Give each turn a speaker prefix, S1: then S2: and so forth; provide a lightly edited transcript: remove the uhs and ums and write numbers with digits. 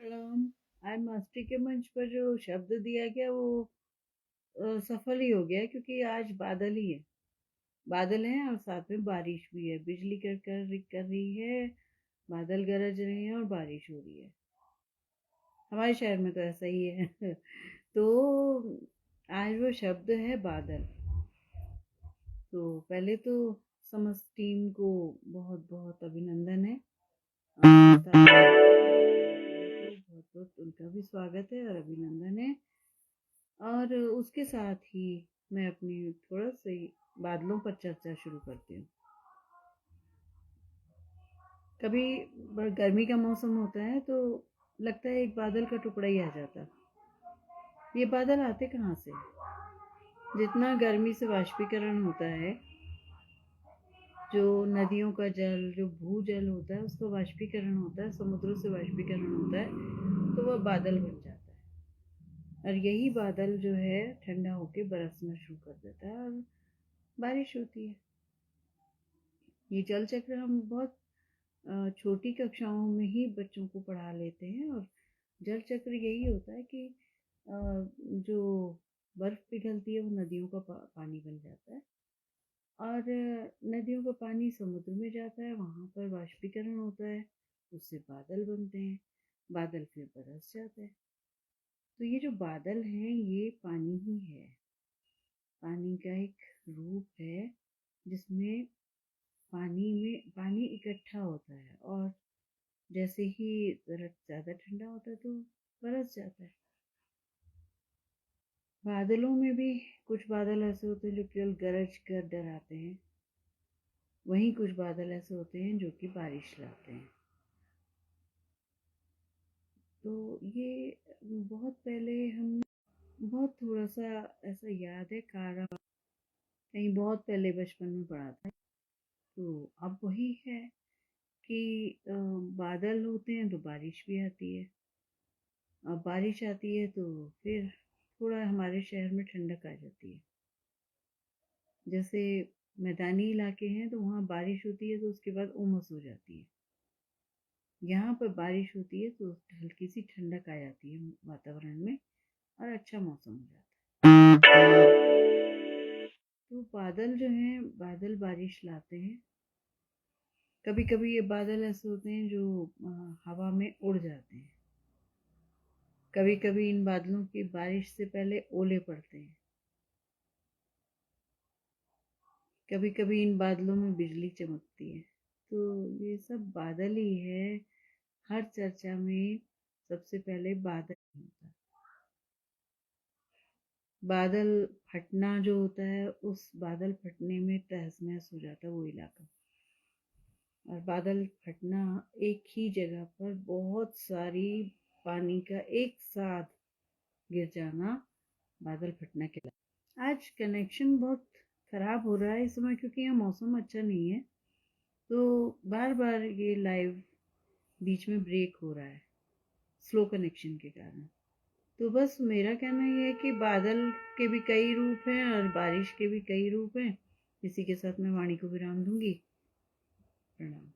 S1: प्रणाम। आज मास्टरी के मंच पर जो शब्द दिया गया वो सफल ही हो गया क्योंकि आज बादल ही है। बादल हैं और साथ में बारिश भी है। बिजली कर रही है, बादल गरज रहे हैं और बारिश हो रही है। हमारे शहर में तो ऐसा ही है। तो आज वो शब्द है बादल। तो पहले तो समस्त टीम को बहुत बहुत अभिनंदन है। बहुत बहुत उनका भी स्वागत है और अभिनंदन है। और उसके साथ ही मैं अपनी थोड़ा सा बादलों पर चर्चा शुरू करती हूँ। कभी गर्मी का मौसम होता है तो लगता है एक बादल का टुकड़ा ही आ जाता। ये बादल आते कहाँ से? जितना गर्मी से वाष्पीकरण होता है, जो नदियों का जल, जो भूजल होता है, उसका वाष्पीकरण होता है, समुद्रों से वाष्पीकरण होता है, तो वह बादल बन जाता है। और यही बादल जो है ठंडा होके बरसना शुरू कर देता है और बारिश होती है। ये जल चक्र हम बहुत छोटी कक्षाओं में ही बच्चों को पढ़ा लेते हैं। और जल चक्र यही होता है कि जो बर्फ पिघलती है वो नदियों का पानी बन जाता है और नदियों का पानी समुद्र में जाता है, वहाँ पर वाष्पीकरण होता है, उससे बादल बनते हैं, बादल फिर बरस जाता है। तो ये जो बादल हैं ये पानी ही है, पानी का एक रूप है जिसमें पानी इकट्ठा होता है और जैसे ही ज़्यादा ठंडा होता है तो बरस जाता है। बादलों में भी कुछ बादल ऐसे होते हैं जो केवल गरज कर डराते हैं, वहीं कुछ बादल ऐसे होते हैं जो कि बारिश लाते हैं। तो ये बहुत पहले हमने बहुत थोड़ा सा ऐसा याद है, कारा कहीं बहुत पहले बचपन में पढ़ा था। तो अब वही है कि बादल होते हैं तो बारिश भी आती है, अब बारिश आती है तो फिर थोड़ा हमारे शहर में ठंडक आ जाती है। जैसे मैदानी इलाके हैं तो वहाँ बारिश होती है तो उसके बाद उमस हो जाती है। यहाँ पर बारिश होती है तो हल्की सी ठंडक आ जाती है वातावरण में और अच्छा मौसम हो जाता है। तो बादल जो हैं, बादल बारिश लाते हैं। कभी कभी ये बादल ऐसे होते हैं जो हवा में उड़ जाते हैं। कभी कभी इन बादलों की बारिश से पहले ओले पड़ते हैं। कभी कभी इन बादलों में बिजली चमकती है। तो ये सब बादल ही है। हर चर्चा में सबसे पहले बादल होता है। बादल फटना जो होता है, उस बादल फटने में तहस नहस हो जाता है वो इलाका। और बादल फटना एक ही जगह पर बहुत सारी पानी का एक साथ गिर जाना बादल फटना कहलाता है। आज कनेक्शन बहुत खराब हो रहा है इस समय क्योंकि यहाँ मौसम अच्छा नहीं है, तो बार बार ये लाइव बीच में ब्रेक हो रहा है स्लो कनेक्शन के कारण। तो बस मेरा कहना ये है कि बादल के भी कई रूप हैं और बारिश के भी कई रूप हैं। इसी के साथ मैं वाणी को विराम दूंगी। प्रणाम।